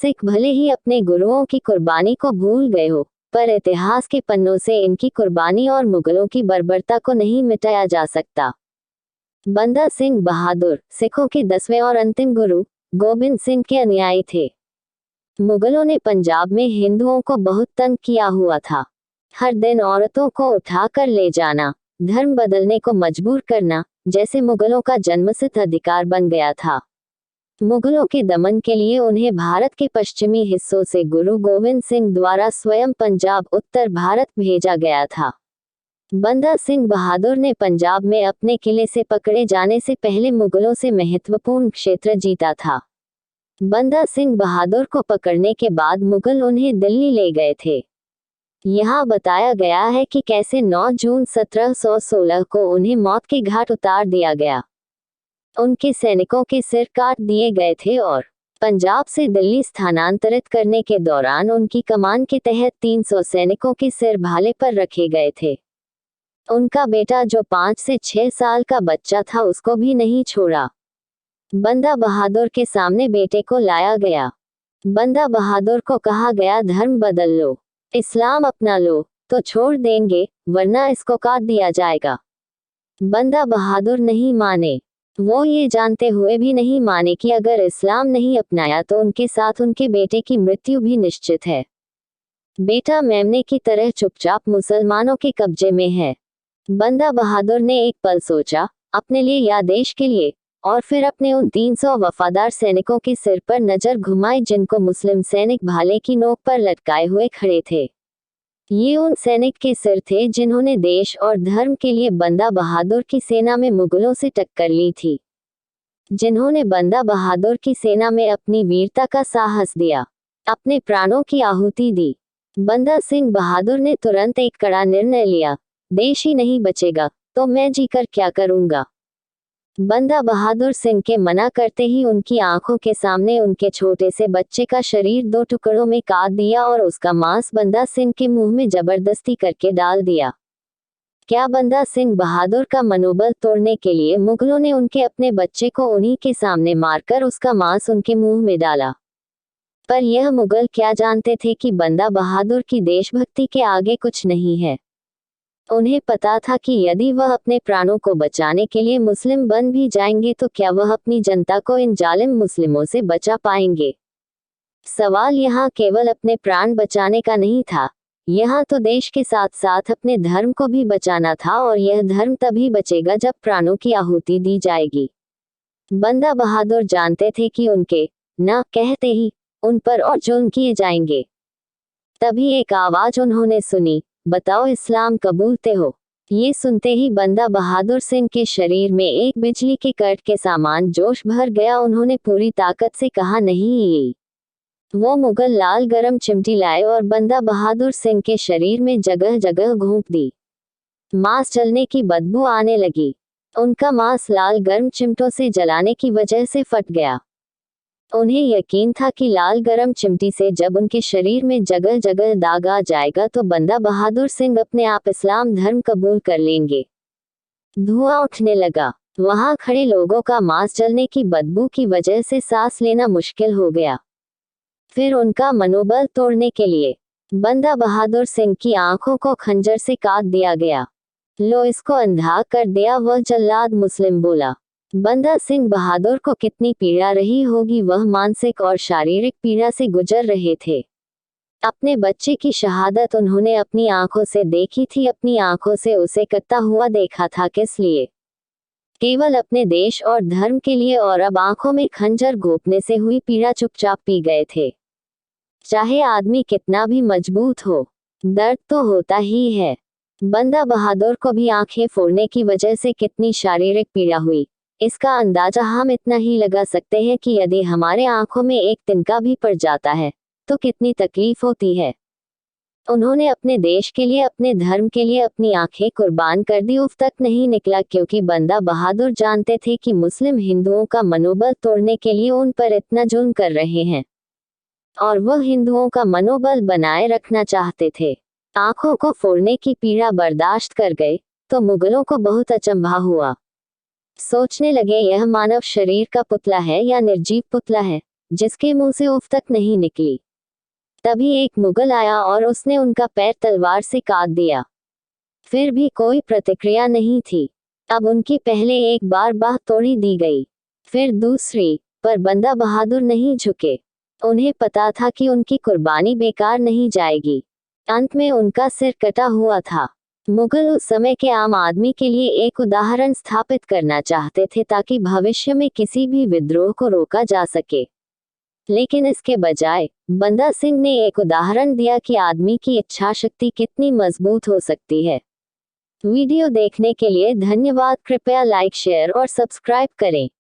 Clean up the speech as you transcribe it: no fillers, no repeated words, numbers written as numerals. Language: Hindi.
सिख भले ही अपने गुरुओं की कुर्बानी को भूल गए हो, पर इतिहास के पन्नों से इनकी कुर्बानी और मुगलों की बर्बरता को नहीं मिटाया जा सकता। बंदा सिंह बहादुर सिखों के 10वें और अंतिम गुरु गोबिंद सिंह के अनुयायी थे। मुगलों ने पंजाब में हिंदुओं को बहुत तंग किया हुआ था। हर दिन औरतों को उठाकर ले जाना, धर्म बदलने को मजबूर करना, जैसे मुगलों का जन्मसिद्ध अधिकार बन गया था। मुगलों के दमन के लिए उन्हें भारत के पश्चिमी हिस्सों से गुरु गोविंद सिंह द्वारा स्वयं पंजाब उत्तर भारत भेजा गया था। बंदा सिंह बहादुर ने पंजाब में अपने किले से पकड़े जाने से पहले मुगलों से महत्वपूर्ण क्षेत्र जीता था। बंदा सिंह बहादुर को पकड़ने के बाद मुगल उन्हें दिल्ली ले गए थे। यहाँ बताया गया है कि कैसे 9 जून 1716 को उन्हें मौत के घाट उतार दिया गया। उनके सैनिकों के सिर काट दिए गए थे और पंजाब से दिल्ली स्थानांतरित करने के दौरान उनकी कमान के तहत 300 सैनिकों के सिर भाले पर रखे गए थे। उनका बेटा जो 5 से 6 साल का बच्चा था उसको भी नहीं छोड़ा। बंदा बहादुर के सामने बेटे को लाया गया। बंदा बहादुर को कहा गया धर्म बदल लो, इस्लाम अपना लो तो छोड़ देंगे, वरना इसको काट दिया जाएगा। बंदा बहादुर नहीं माने। वो ये जानते हुए भी नहीं माने कि अगर इस्लाम नहीं अपनाया तो उनके साथ उनके बेटे की मृत्यु भी निश्चित है। बेटा मेमने की तरह चुपचाप मुसलमानों के कब्जे में है। बंदा बहादुर ने एक पल सोचा, अपने लिए या देश के लिए, और फिर अपने उन 300 वफादार सैनिकों के सिर पर नजर घुमाई जिनको मुस्लिम सैनिक भाले की नोक पर लटकाए हुए खड़े थे। ये उन सैनिक के सिर थे जिन्होंने देश और धर्म के लिए बंदा बहादुर की सेना में मुगलों से टक्कर ली थी, जिन्होंने बंदा बहादुर की सेना में अपनी वीरता का साहस दिया, अपने प्राणों की आहुति दी। बंदा सिंह बहादुर ने तुरंत एक कड़ा निर्णय लिया, देश ही नहीं बचेगा तो मैं जीकर क्या करूंगा। बंदा बहादुर सिंह के मना करते ही उनकी आंखों के सामने उनके छोटे से बच्चे का शरीर 2 टुकड़ों में काट दिया और उसका मांस बंदा सिंह के मुंह में जबरदस्ती करके डाल दिया। क्या बंदा सिंह बहादुर का मनोबल तोड़ने के लिए मुगलों ने उनके अपने बच्चे को उन्हीं के सामने मारकर उसका मांस उनके मुंह में डाला। पर यह मुगल क्या जानते थे कि बंदा बहादुर की देशभक्ति के आगे कुछ नहीं है। उन्हें पता था कि यदि वह अपने प्राणों को बचाने के लिए मुस्लिम बन भी जाएंगे तो क्या वह अपनी जनता को इन जालिम मुस्लिमों से बचा पाएंगे। सवाल यहाँ केवल अपने प्राण बचाने का नहीं था, यहाँ तो देश के साथ साथ अपने धर्म को भी बचाना था, और यह धर्म तभी बचेगा जब प्राणों की आहुति दी जाएगी। बंदा बहादुर जानते थे कि उनके ना कहते ही उन पर और जुल्म किए जाएंगे। तभी एक आवाज उन्होंने सुनी, बताओ इस्लाम कबूलते हो। ये सुनते ही बंदा बहादुर सिंह के शरीर में एक बिजली के कट के समान जोश भर गया। उन्होंने पूरी ताकत से कहा नहीं। वो मुगल लाल गरम चिमटी लाए और बंदा बहादुर सिंह के शरीर में जगह जगह घोंप दी। मांस जलने की बदबू आने लगी। उनका मांस लाल गर्म चिमटों से जलाने की वजह से फट गया। उन्हें यकीन था कि लाल गरम चिमटी से जब उनके शरीर में जगह जगह दाग आ जाएगा तो बंदा बहादुर सिंह अपने आप इस्लाम धर्म कबूल कर लेंगे। धुआं उठने लगा। वहां खड़े लोगों का मांस जलने की बदबू की वजह से सांस लेना मुश्किल हो गया। फिर उनका मनोबल तोड़ने के लिए बंदा बहादुर सिंह की आंखों को खंजर से काट दिया गया। लो इसको अंधा कर दिया, वह जल्लाद मुस्लिम बोला। बंदा सिंह बहादुर को कितनी पीड़ा रही होगी, वह मानसिक और शारीरिक पीड़ा से गुजर रहे थे। अपने बच्चे की शहादत उन्होंने अपनी आंखों से देखी थी, अपनी आंखों से उसे कटता हुआ देखा था। किस लिए? केवल अपने देश और धर्म के लिए, और अब आंखों में खंजर घोंपने से हुई पीड़ा चुपचाप पी गए थे। चाहे आदमी कितना भी मजबूत हो, दर्द तो होता ही है। बंदा बहादुर को भी आंखें फोड़ने की वजह से कितनी शारीरिक पीड़ा हुई, इसका अंदाजा हम इतना ही लगा सकते हैं कि यदि हमारे आंखों में एक तिनका भी पड़ जाता है तो कितनी तकलीफ होती है। उन्होंने अपने देश के लिए, अपने धर्म के लिए अपनी आंखें कुर्बान कर दी। उफ तक नहीं निकला, क्योंकि बंदा बहादुर जानते थे कि मुस्लिम हिंदुओं का मनोबल तोड़ने के लिए उन पर इतना जुल्म कर रहे हैं, और वह हिंदुओं का मनोबल बनाए रखना चाहते थे। आंखों को फोड़ने की पीड़ा बर्दाश्त कर गए तो मुगलों को बहुत अचंभा हुआ। सोचने लगे, यह मानव शरीर का पुतला है या निर्जीव पुतला है। जिसके मुंह से उफ तक नहीं निकली। तभी एक मुगल आया और उसने उनका पैर तलवार से काट दिया। फिर भी कोई प्रतिक्रिया नहीं थी। अब उनकी पहले एक बार बाह तोड़ी दी गई, फिर दूसरी, पर बंदा बहादुर नहीं झुके। उन्हें पता था कि उनकी कुर्बानी बेकार नहीं जाएगी। अंत में उनका सिर कटा हुआ था। मुगल उस समय के आम आदमी के लिए एक उदाहरण स्थापित करना चाहते थे ताकि भविष्य में किसी भी विद्रोह को रोका जा सके। लेकिन इसके बजाय बंदा सिंह ने एक उदाहरण दिया कि आदमी की इच्छा शक्ति कितनी मजबूत हो सकती है। वीडियो देखने के लिए धन्यवाद। कृपया लाइक, शेयर और सब्सक्राइब करें।